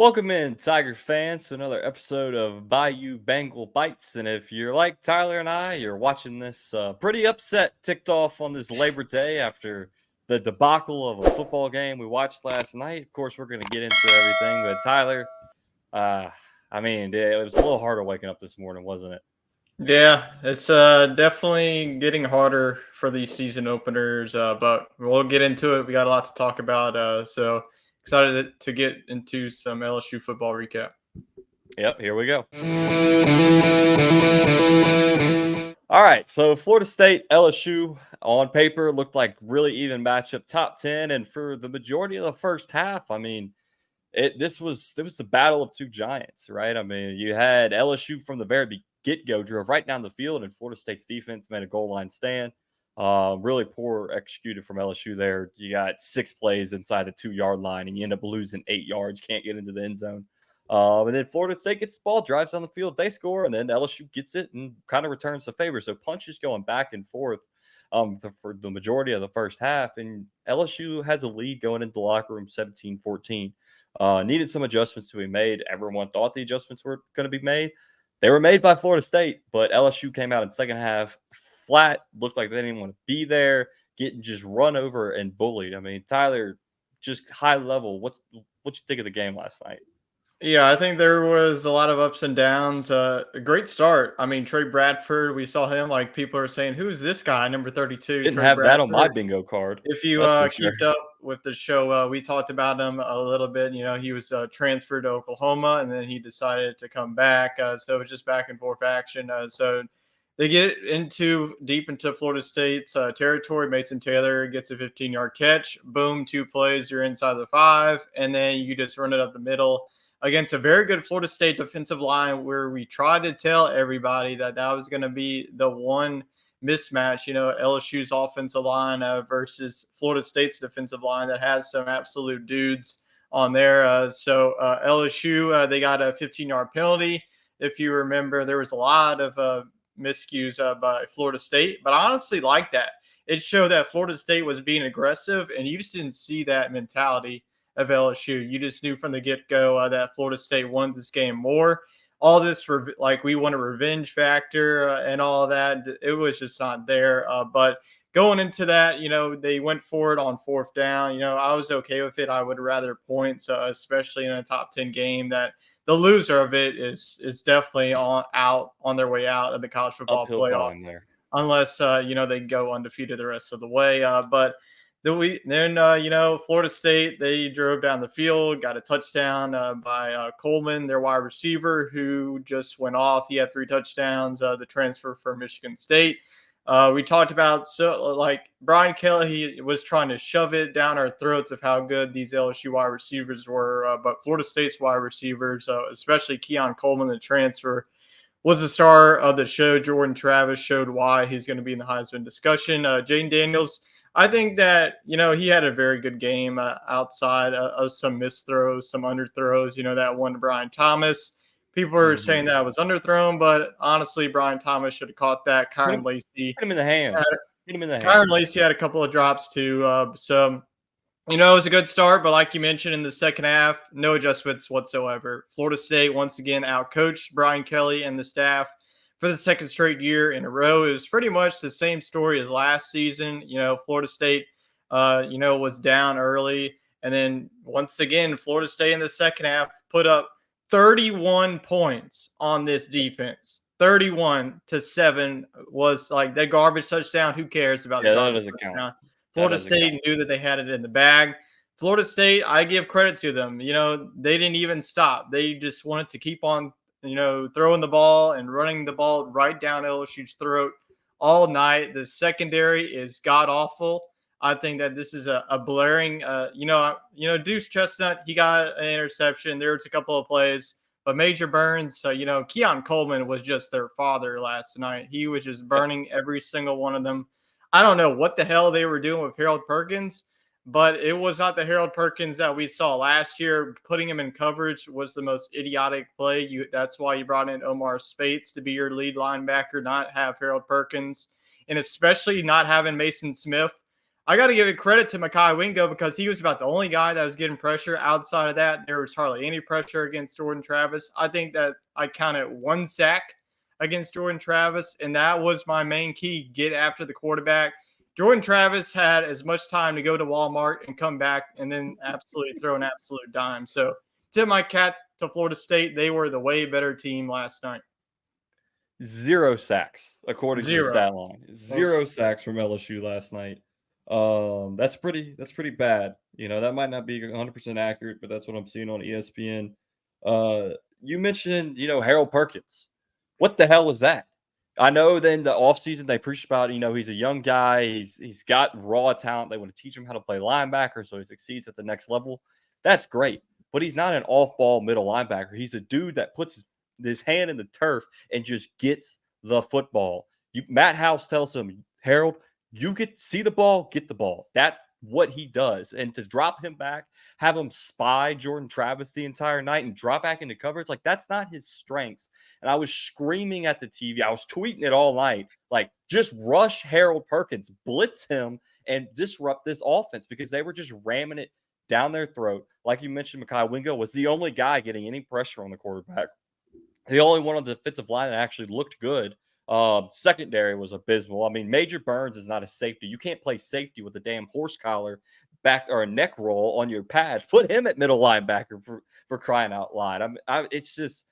Welcome in, Tiger fans, to another episode of Bayou Bengal Bites. And if you're like Tyler and I, you're watching this pretty upset, ticked off on this Labor Day after the debacle of a football game we watched last night. Of course, we're going to get into everything. But Tyler, uh, it was a little harder waking up this morning, wasn't it? Yeah, it's definitely getting harder for these season openers, but we'll get into it. We got a lot to talk about, so excited to get into some LSU football recap. Yep, here we go. All right, so Florida State, LSU on paper looked like really even matchup, top 10. And for the majority of the first half, this was the battle of two giants, right? I mean, you had LSU from the very get go drove right down the field, and Florida State's defense made a goal line stand. Really poor executed from LSU there. You got 6 plays inside the 2 yard line, and you end up losing 8 yards. Can't get into the end zone. And then Florida State gets the ball, drives down the field, they score, and then LSU gets it and kind of returns the favor. So punches going back and forth for the majority of the first half, and LSU has a lead going into the locker room 17-14. Needed some adjustments to be made. Everyone thought the adjustments were going to be made. They were made by Florida State, but LSU came out in second half flat. Looked like they didn't even want to be there, getting just run over and bullied. I mean, Tyler, just high level. What you think of the game last night? Yeah, I think there was a lot of ups and downs. A great start. I mean, Trey Bradford, we saw him. Like people are saying, "Who's this guy?" Number 32, Didn't Trey have that on my Bradford. bingo card. If you That's for sure. kept up with the show, we talked about him a little bit. You know, he was transferred to Oklahoma, and then he decided to come back. So it was just back and forth action. So they get into deep into Florida State's territory. Mason Taylor gets a 15-yard catch. Boom, 2 plays, you're inside the 5, and then you just run it up the middle against a very good Florida State defensive line, where we tried to tell everybody that that was going to be the one mismatch, LSU's offensive line versus Florida State's defensive line that has some absolute dudes on there. LSU, they got a 15-yard penalty. If you remember, there was a lot of miscues by Florida State, but I honestly like that. It showed that Florida State was being aggressive, and you just didn't see that mentality of LSU. You just knew from the get-go that Florida State wanted this game more. All this like we want a revenge factor and all of that, it was just not there. But going into that, they went for it on fourth down. I was okay with it. I would rather points, especially in a top 10 game. That the loser of it is definitely on their way out of the college football Uphill playoff, climb there. unless they go undefeated the rest of the way. But Florida State, they drove down the field, got a touchdown by Coleman, their wide receiver, who just went off. He had 3 touchdowns. The transfer from Michigan State. We talked about Brian Kelly. He was trying to shove it down our throats of how good these LSU wide receivers were, but Florida State's wide receivers, especially Keon Coleman, the transfer, was the star of the show. Jordan Travis showed why he's going to be in the Heisman discussion. Jane Daniels, I think that, he had a very good game outside of some missed throws, some underthrows, that one to Brian Thomas. People are saying that was underthrown, but honestly, Brian Thomas should have caught that. Hit him in the hands. Hit him in the Kyron hands. Lacey had a couple of drops too. It was a good start, but like you mentioned in the second half, no adjustments whatsoever. Florida State once again outcoached Brian Kelly and the staff for the second straight year in a row. It was pretty much the same story as last season. Florida State, was down early. And then once again, Florida State in the second half put up 31 points on this defense. 31-7 was like that garbage touchdown. Who cares about the garbage touchdown? Florida State knew that they had it in the bag. Florida State, I give credit to them. They didn't even stop. They just wanted to keep on, throwing the ball and running the ball right down LSU's throat all night. The secondary is god awful. I think that this is a blaring, Deuce Chestnut, he got an interception. There was a couple of plays, but Major Burns, Keon Coleman was just their father last night. He was just burning every single one of them. I don't know what the hell they were doing with Harold Perkins, but it was not the Harold Perkins that we saw last year. Putting him in coverage was the most idiotic play. That's why you brought in Omar Spates to be your lead linebacker, not have Harold Perkins, and especially not having Mason Smith. I got to give it credit to Mekhi Wingo because he was about the only guy that was getting pressure. Outside of that, there was hardly any pressure against Jordan Travis. I think that I counted 1 sack against Jordan Travis, and that was my main key: get after the quarterback. Jordan Travis had as much time to go to Walmart and come back and then absolutely throw an absolute dime. So, tip my cap to Florida State. They were the way better team last night. 0 sacks, according to the 0. stat line. 0 sacks from LSU last night. That's pretty bad. You know, that might not be 100% accurate, but that's what I'm seeing on ESPN. You mentioned, Harold Perkins. What the hell is that? I know then the offseason they preached about, he's a young guy. He's got raw talent. They want to teach him how to play linebacker so he succeeds at the next level. That's great. But he's not an off-ball middle linebacker. He's a dude that puts his hand in the turf and just gets the football. Matt House tells him, Harold, you see the ball, get the ball. That's what he does. And to drop him back, have him spy Jordan Travis the entire night and drop back into coverage, like that's not his strengths. And I was screaming at the TV. I was tweeting it all night, like just rush Harold Perkins, blitz him, and disrupt this offense because they were just ramming it down their throat. Like you mentioned, Mekhi Wingo was the only guy getting any pressure on the quarterback. The only one on the defensive line that actually looked good. Secondary was abysmal. I mean, Major Burns is not a safety. You can't play safety with a damn horse collar back or a neck roll on your pads. Put him at middle linebacker for crying out loud. It's just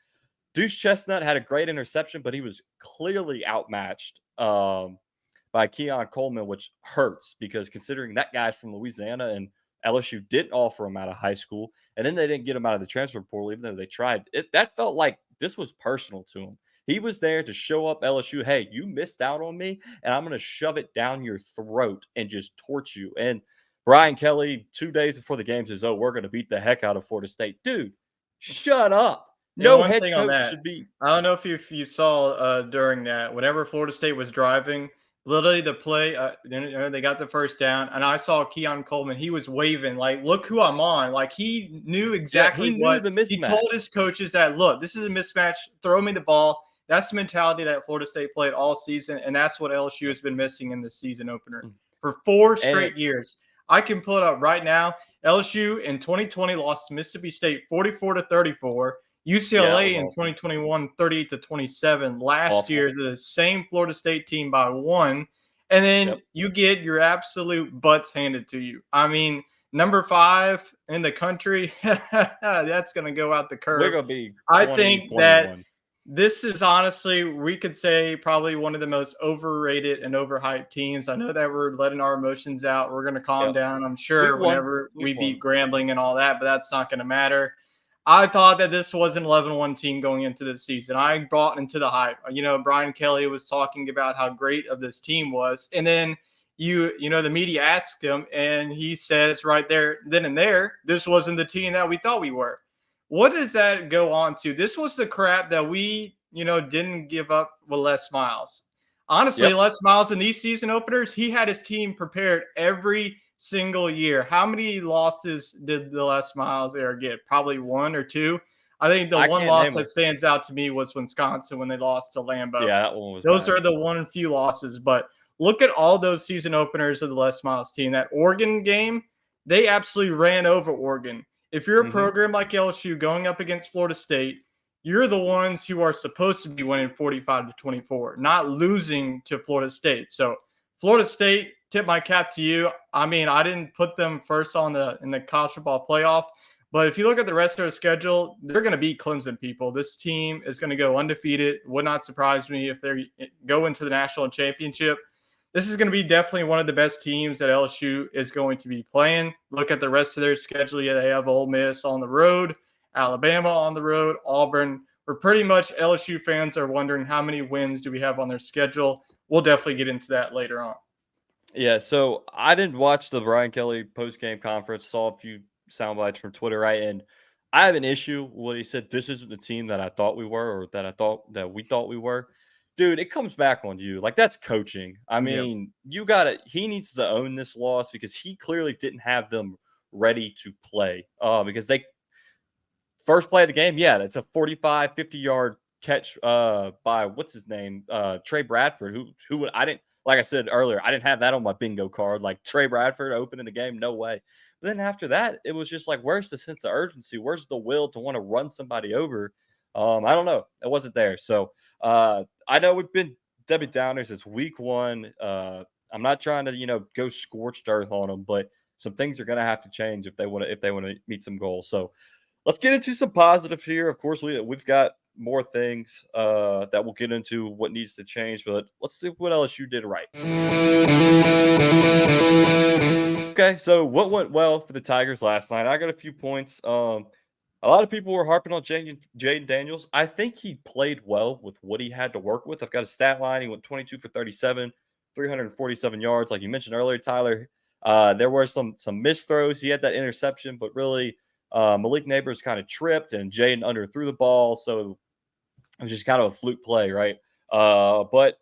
Deuce Chestnut had a great interception, but he was clearly outmatched by Keon Coleman, which hurts because considering that guy's from Louisiana and LSU didn't offer him out of high school, and then they didn't get him out of the transfer portal, even though they tried. That felt like this was personal to him. He was there to show up LSU. Hey, you missed out on me, and I'm going to shove it down your throat and just torch you. And Brian Kelly, 2 days before the game, says, "Oh, we're going to beat the heck out of Florida State." Dude, shut up. No One head thing on coach that, should be. I don't know if you saw during that, whenever Florida State was driving, literally the play, they got the first down, and I saw Keon Coleman. He was waving like, "Look who I'm on!" Like he knew Yeah, he exactly knew what the he mismatch. told his coaches that. Look, this is a mismatch. Throw me the ball. That's the mentality that Florida State played all season, and that's what LSU has been missing in the season opener for 4 And straight years. I can pull it up right now. LSU in 2020 lost to Mississippi State 44-34. yeah, that was UCLA in awful. 2021, 38-27. Last Awful. year, the same Florida State team by 1. And then Yep. you get your absolute butts handed to you. I mean, number 5 in the country, that's going to go out the We're curve. gonna be I 20, think that 21. this is honestly, we could say, probably one of the most overrated and overhyped teams. I know that we're letting our emotions out. We're going to calm Yep. down, I'm Week sure, one. whenever Week we one. beat Grambling and all that, but that's not going to matter. I thought that this was an 11-1 team going into the season. I brought into the hype. Brian Kelly was talking about how great of this team was. And then the media asked him, and he says right there, then and there, this wasn't the team that we thought we were. What does that go on to? This was the crap that we, didn't give up with Les Miles. Honestly, Yep. Les Miles in these season openers, he had his team prepared every single year. How many losses did the Les Miles era get? Probably 1 or 2. I think the I one can't loss name that them. stands out to me was Wisconsin when they lost to Lambeau. Yeah, that one was Those bad. are the one and few losses. But look at all those season openers of the Les Miles team. That Oregon game, they absolutely ran over Oregon. If you're a Mhm. program like LSU going up against Florida State, you're the ones who are supposed to be winning 45-24, not losing to Florida State. So Florida State, tip my cap to you. I mean, I didn't put them first in the college football playoff, but if you look at the rest of their schedule, they're going to beat Clemson people. This team is going to go undefeated. Would not surprise me if they go into the national championship. This is going to be definitely one of the best teams that LSU is going to be playing. Look at the rest of their schedule. Yeah, they have Ole Miss on the road, Alabama on the road, Auburn. We're pretty much LSU fans are wondering how many wins do we have on their schedule. We'll definitely get into that later on. Yeah, so I didn't watch the Brian Kelly post game conference. Saw a few sound bites from Twitter, right? And I have an issue with what he said. This isn't the team that I thought we were, or that I thought that we thought we were. Dude, it comes back on you. Like that's coaching. I Yeah. mean, you gotta. He needs to own this loss because he clearly didn't have them ready to play. Because they first play of the game, yeah, that's a 45, 50-yard catch by what's his name? Trey Bradford, who I didn't like I said earlier, I didn't have that on my bingo card. Like Trey Bradford opening the game, no way. But then after that, it was just like, where's the sense of urgency? Where's the will to want to run somebody over? I don't know. It wasn't there. So I know we've been Debbie Downers. It's week one. I'm not trying to, go scorched earth on them, but some things are going to have to change if they want to meet some goals. So let's get into some positive here. Of course, we've got more things that we'll get into what needs to change, but let's see what LSU did right. Okay, so what went well for the Tigers last night? I got a few points. A lot of people were harping on Jaden Daniels. I think he played well with what he had to work with. I've got a stat line. He went 22 for 37, 347 yards. Like you mentioned earlier, Tyler, there were some missed throws. He had that interception, but really Malik Neighbors kind of tripped and Jaden underthrew the ball. So it was just kind of a fluke play, right? But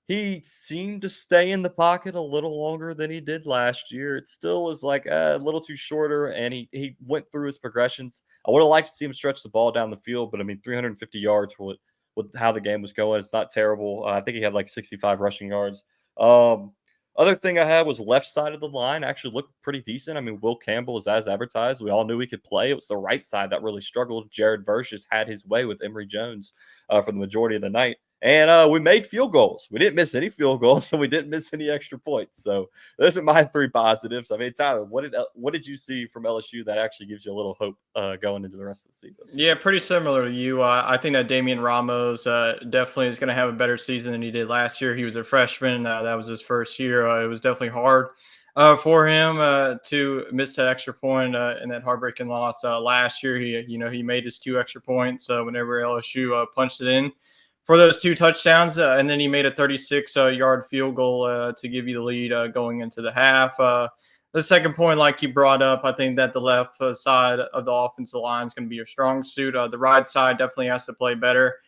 he seemed to stay in the pocket a little longer than he did last year. It still was like a little too shorter, and he went through his progressions. I would have liked to see him stretch the ball down the field, but I mean, 350 yards for with how the game was going, it's not terrible. I think he had like 65 rushing yards. Other thing I had was left side of the line actually looked pretty decent. I mean, Will Campbell is as advertised. We all knew he could play. It was the right side that really struggled. Jared Verse just had his way with Emory Jones for the majority of the night. And we made field goals. We didn't miss any field goals, and we didn't miss any extra points. So those are my three positives. I mean, Tyler, what did you see from LSU that actually gives you a little hope going into the rest of the season? Yeah, pretty similar to you. I think that Damian Ramos definitely is going to have a better season than he did last year. He was a freshman. That was his first year. It was definitely hard for him to miss that extra point in that heartbreaking loss last year. He made his 2 extra points whenever LSU punched it in for those 2 touchdowns, and then he made a 36-yard field goal to give you the lead going into the half. The second point, like you brought up, I think that the left side of the offensive line is going to be your strong suit. The right side definitely has to play better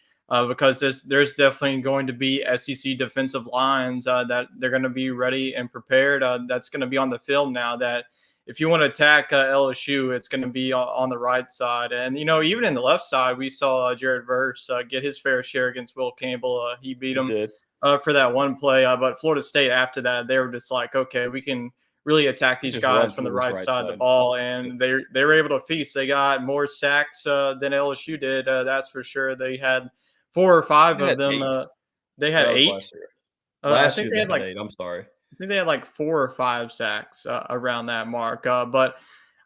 because there's definitely going to be SEC defensive lines that they're going to be ready and prepared. That's going to be on the film now that if you want to attack LSU, it's going to be on the right side. And, even in the left side, we saw Jared Verse get his fair share against Will Campbell. He beat He him did. for that one play. But Florida State, after that, they were just like, okay, we can really attack these Just guys run from the through his right right side of the side. ball. And they were able to feast. They got more sacks than LSU did. That's for sure. They had 4 or 5 They of had them. 8. They had That was 8. last year. I Last think year they they had had like 8. I'm sorry. I think they had like 4 or 5 sacks around that mark. But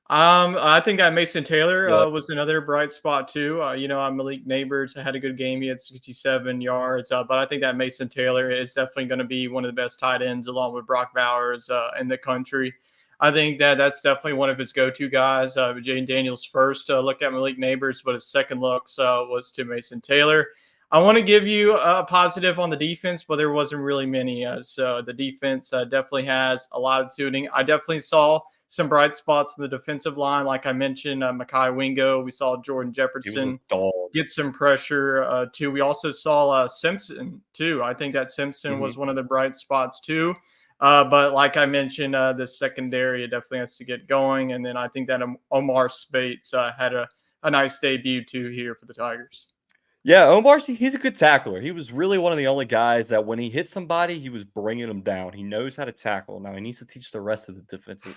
I think that Mason Taylor Yep. was another bright spot too. Malik Neighbors had a good game. He had 67 yards. But I think that Mason Taylor is definitely going to be one of the best tight ends along with Brock Bowers in the country. I think that that's definitely one of his go-to guys. Jaden Daniels first look at Malik Neighbors, but his second looks was to Mason Taylor. I want to give you a positive on the defense, but there wasn't really many. So the defense definitely has a lot of tuning. I definitely saw some bright spots in the defensive line. Like I mentioned, Mekhi Wingo. We saw Jordan He was a Jefferson dog. get some pressure too. We also saw Simpson too. I think that Simpson Mhm. was one of the bright spots too. But like I mentioned, the secondary definitely has to get going. And then I think that Omar Spates had a nice debut too here for the Tigers. Yeah, Omar, he's a good tackler. He was really one of the only guys that when he hit somebody, he was bringing them down. He knows how to tackle. Now he needs to teach the rest of the defensive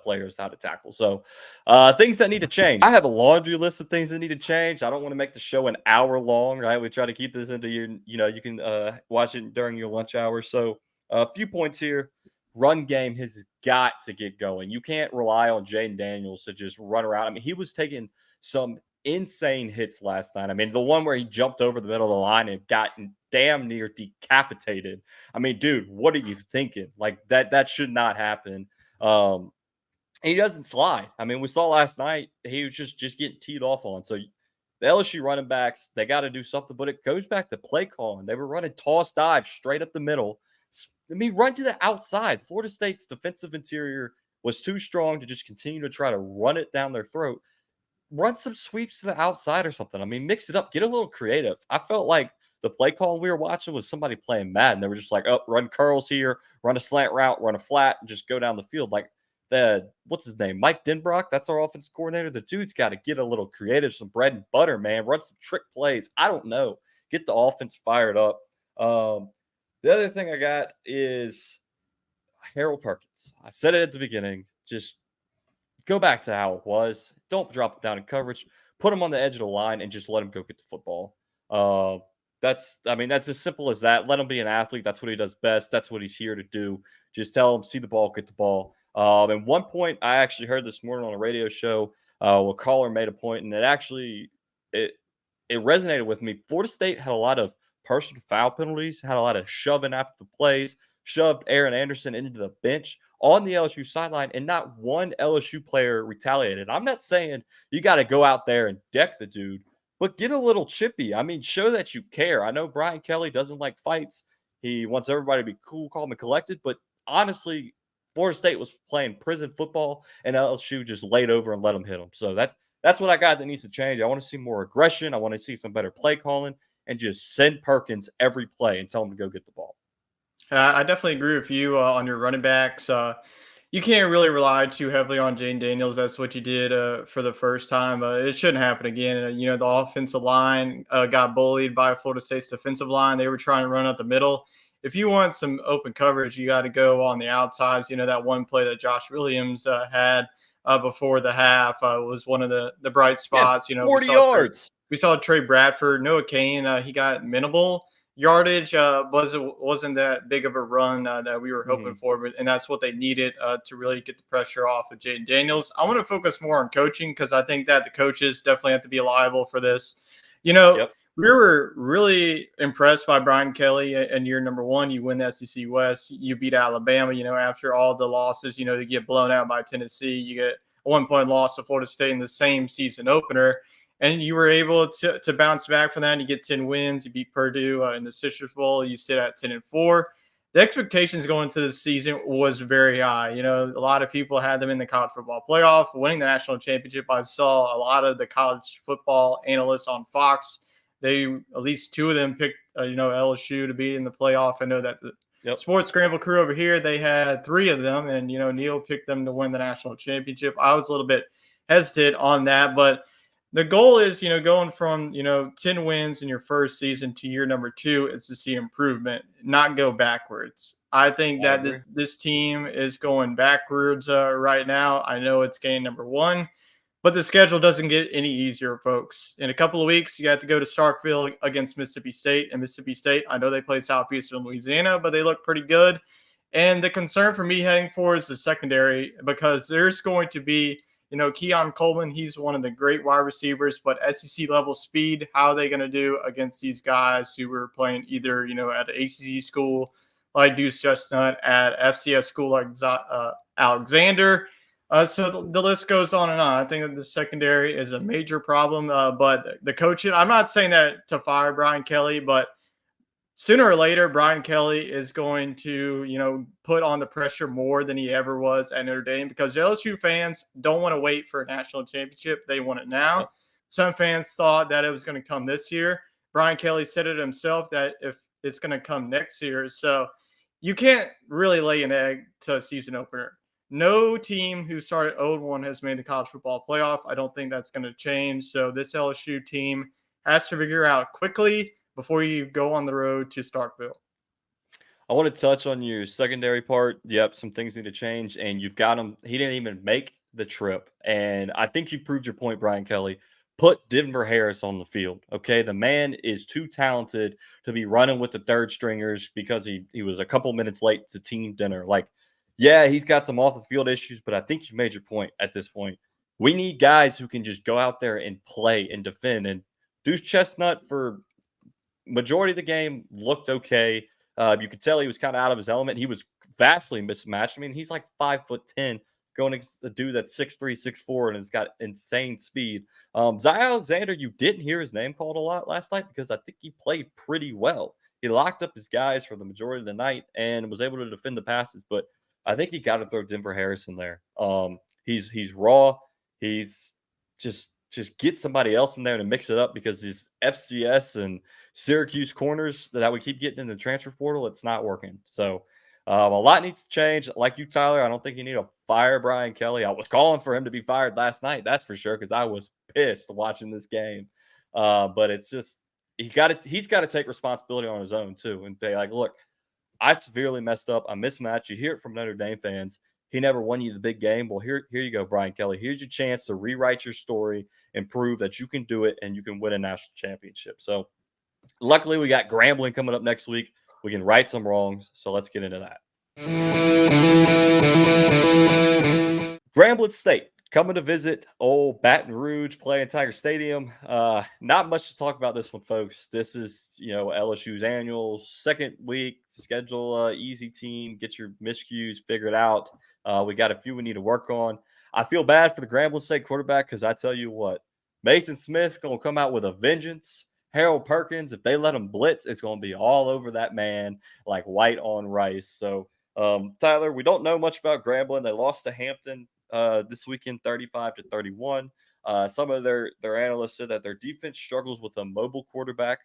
players how to tackle. So things that need to change. I have a laundry list of things that need to change. I don't want to make the show an hour long, right? We try to keep this into your, you can watch it during your lunch hour. So a few points here. Run game has got to get going. You can't rely on Jaden Daniels to just run around. I mean, he was taking some insane hits last night. I mean, the one where he jumped over the middle of the line and got damn near decapitated. I mean, dude, what are you thinking? Like that should not happen. Um, he doesn't slide. I mean, we saw last night he was just getting teed off on. So the LSU running backs, they got to do something, but it goes back to play calling. They were running toss dive straight up the middle. I mean, run to the outside. Florida State's defensive interior was too strong to just continue to try to run it down their throat. Run some sweeps to the outside or something. I mean, mix it up, get a little creative. I felt like the play call we were watching was somebody playing Madden. They were just like, oh, run curls here, run a slant route, run a flat, and just go down the field. Like what's his name? Mike Denbrock. That's our offensive coordinator. The dude's got to get a little creative, some bread and butter, man. Run some trick plays. I don't know. Get the offense fired up. Um, The other thing I got is Harold Perkins. I said it at the beginning. Just go back to how it was. Don't drop it down in coverage. Put him on the edge of the line and just let him go get the football. Uh, that's as simple as that. Let him be an athlete. That's what he does best. That's what he's here to do. Just tell him, see the ball, get the ball. And one point I actually heard this morning on a radio show, a caller made a point, and it it resonated with me. Florida State had a lot of personal foul penalties, had a lot of shoving after the plays, shoved Aaron Anderson into the bench on the LSU sideline, and not one LSU player retaliated. I'm not saying you got to go out there and deck the dude, but get a little chippy. I mean, show that you care. I know Brian Kelly doesn't like fights. He wants everybody to be cool, calm, and collected. But honestly, Florida State was playing prison football, and LSU just laid over and let them hit them. So that's what I got that needs to change. I want to see more aggression. I want to see some better play calling, and just send Perkins every play and tell him to go get the ball. I definitely agree with you on your running backs. You can't really rely too heavily on Jane Daniels. That's what you did for the first time. It shouldn't happen again. The offensive line got bullied by Florida State's defensive line. They were trying to run up the middle. If you want some open coverage, you got to go on the outsides. That one play that Josh Williams had before the half was one of the bright spots. Yeah, 40 yards. We saw Trey Bradford, Noah Kane. He got minimal yardage. Wasn't that big of a run that we were hoping for, and that's what they needed to really get the pressure off of Jaden Daniels. I want to focus more on coaching because I think that the coaches definitely have to be liable for this. Yep. We were really impressed by Brian Kelly in year number one. You win the SEC West. You beat Alabama. After all the losses, you get blown out by Tennessee. You get a 1-point loss to Florida State in the same season opener. And you were able to bounce back from that. You get 10 wins. You beat Purdue in the Citrus Bowl. You sit at 10-4. The expectations going into the season was very high. A lot of people had them in the college football playoff, winning the national championship. I saw a lot of the college football analysts on Fox. At least two of them picked, LSU to be in the playoff. I know that the Sports Scramble crew over here, they had three of them, and Neil picked them to win the national championship. I was a little bit hesitant on that, but the goal is, going from, 10 wins in your first season to year number 2 is to see improvement, not go backwards. I think that this team is going backwards right now. I know it's game number 1, but the schedule doesn't get any easier, folks. In a couple of weeks, you have to go to Starkville against Mississippi State. And Mississippi State, I know they play Southeastern Louisiana, but they look pretty good. And the concern for me heading forward is the secondary, because there's going to be Keon Coleman, he's one of the great wide receivers, but SEC level speed, how are they going to do against these guys who were playing either, at an ACC school like Deuce Chestnut, at FCS school like Alexander. So the list goes on and on. I think that the secondary is a major problem, but the coaching, I'm not saying that to fire Brian Kelly, but sooner or later, Brian Kelly is going to, put on the pressure more than he ever was at Notre Dame, because LSU fans don't want to wait for a national championship. They want it now. Yep. Some fans thought that it was going to come this year. Brian Kelly said it himself that if it's going to come next year. So you can't really lay an egg to a season opener. No team who started 0-1 has made the college football playoff. I don't think that's going to change. So this LSU team has to figure out quickly before you go on the road to Starkville. I want to touch on your secondary part. Yep, some things need to change, and you've got him. He didn't even make the trip, and I think you've proved your point, Brian Kelly. Put Denver Harris on the field, okay? The man is too talented to be running with the third stringers because he was a couple minutes late to team dinner. Like, yeah, he's got some off-the-field issues, but I think you've made your point at this point. We need guys who can just go out there and play and defend, and Deuce Chestnut for majority of the game looked okay. You could tell he was kind of out of his element. He was vastly mismatched. I mean, he's like 5'10", going against a dude that's 6'3", 6'4", and has got insane speed. Zy Alexander, you didn't hear his name called a lot last night because I think he played pretty well. He locked up his guys for the majority of the night and was able to defend the passes, but I think you got to throw Denver Harris in there. He's raw. He's just get somebody else in there to mix it up, because these FCS and Syracuse corners that we keep getting in the transfer portal, it's not working. So a lot needs to change. Like you, Tyler, I don't think you need to fire Brian Kelly. I was calling for him to be fired last night, that's for sure, because I was pissed watching this game. But it's just he's got to take responsibility on his own too, and be like, look, I severely messed up. I mismatched. You hear it from Notre Dame fans. He never won you the big game. Well, here you go, Brian Kelly. Here's your chance to rewrite your story and prove that you can do it and you can win a national championship. So luckily, we got Grambling coming up next week. We can right some wrongs. So let's get into that. Grambling State coming to visit old Baton Rouge, playing Tiger Stadium. Not much to talk about this one, folks. This is LSU's annual second week schedule. Easy team, get your miscues figured out. We got a few we need to work on. I feel bad for the Grambling State quarterback because I tell you what, Mason Smith gonna come out with a vengeance. Harold Perkins, if they let him blitz, it's gonna be all over that man like white on rice. So Tyler, we don't know much about Grambling. They lost to Hampton this weekend, 35-31. Some of their analysts said that their defense struggles with a mobile quarterback,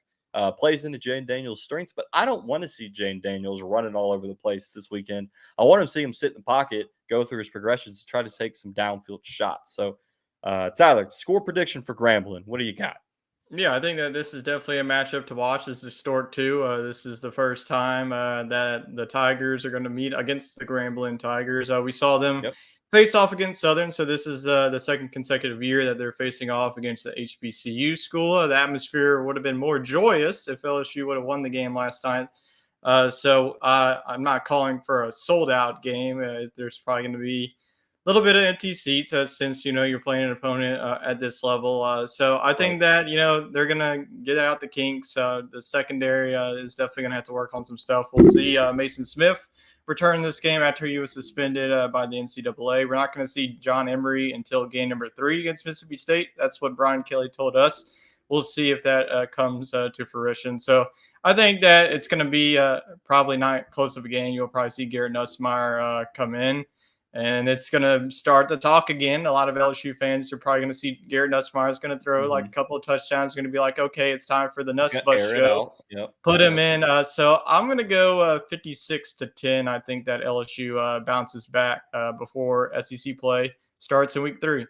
plays into Jane Daniels' strengths, but I don't want to see Jane Daniels running all over the place this weekend. I want to see him sit in the pocket, go through his progressions, try to take some downfield shots. So, Tyler, score prediction for Grambling. What do you got? Yeah, I think that this is definitely a matchup to watch. This is historic too. This is the first time that the Tigers are going to meet against the Grambling Tigers. We saw them Yep. face off against Southern, so this is the second consecutive year that they're facing off against the HBCU school. The atmosphere would have been more joyous if LSU would have won the game last night. So I'm not calling for a sold out game. There's probably going to be little bit of empty seats since you're playing an opponent at this level. So I think that they're gonna get out the kinks. The secondary is definitely gonna have to work on some stuff. We'll see Mason Smith return this game after he was suspended by the NCAA. We're not going to see John Emery until game number 3 against Mississippi State. That's what Brian Kelly told us. We'll see if that comes to fruition. So I think that it's going to be probably not close of a game. You'll probably see Garrett Nussmeier come in. And it's going to start the talk again. A lot of LSU fans are probably going to see Garrett Nussmeier is going to throw like a couple of touchdowns. Going to be like, okay, it's time for the Nuss Bus show. Yep. Put him in. So I'm going to go 56-10. I think that LSU bounces back before SEC play starts in week 3.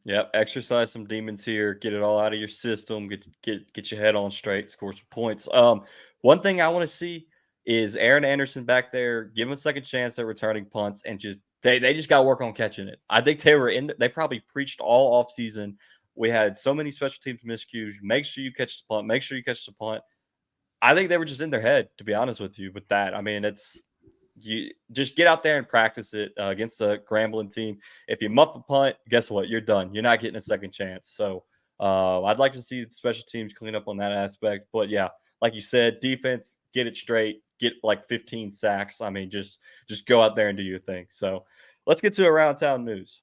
Yep. Exercise some demons here. Get it all out of your system. Get your head on straight. Score some points. One thing I want to see is Aaron Anderson back there. Give him a second chance at returning punts and just they just got to work on catching it. I think they probably preached all off season. We had so many special teams miscues. Make sure you catch the punt. Make sure you catch the punt. I think they were just in their head, to be honest with you, with that. I mean, you just get out there and practice it against the Grambling team. If you muff a punt, guess what? You're done. You're not getting a second chance. So I'd like to see special teams clean up on that aspect. But yeah, like you said, defense, get it straight. Get like 15 sacks. I mean, just go out there and do your thing. So let's get to around town news.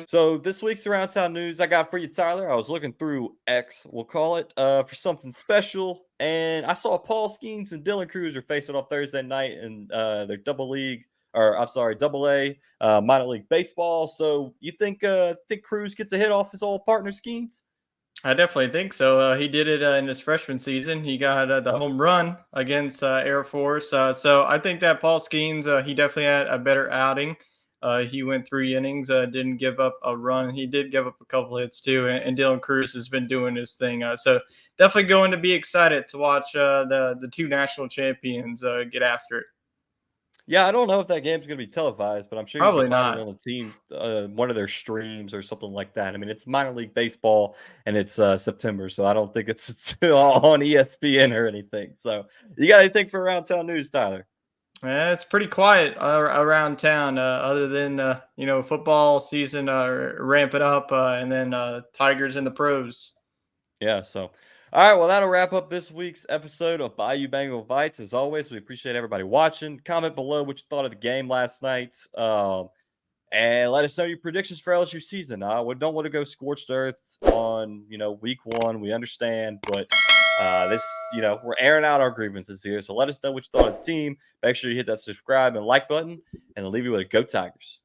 So this week's around town news I got for you, Tyler. I was looking through X, we'll call it, for something special, and I saw Paul Skeens and Dylan Cruz are facing off Thursday night in their double A minor league baseball. So you think Cruz gets a hit off his old partner Skeens? I definitely think so. He did it in his freshman season. He got the home run against Air Force. So I think that Paul Skeens, he definitely had a better outing. He went 3 innings, didn't give up a run. He did give up a couple hits too. And Dylan Cruz has been doing his thing. So definitely going to be excited to watch the 2 national champions get after it. Yeah, I don't know if that game's going to be televised, but I'm sure Probably you can find not. it on the team, one of their streams or something like that. I mean, it's minor league baseball and it's September, so I don't think it's on ESPN or anything. So, you got anything for around town news, Tyler? It's pretty quiet around town, other than football season ramping up, and then Tigers in the pros. Yeah, so all right, well, that'll wrap up this week's episode of Bayou Bengal Bites. As always, we appreciate everybody watching. Comment below what you thought of the game last night. And let us know your predictions for LSU season. We don't want to go scorched earth on, week 1. We understand, but this, we're airing out our grievances here. So let us know what you thought of the team. Make sure you hit that subscribe and like button, and I'll leave you with a Go Tigers.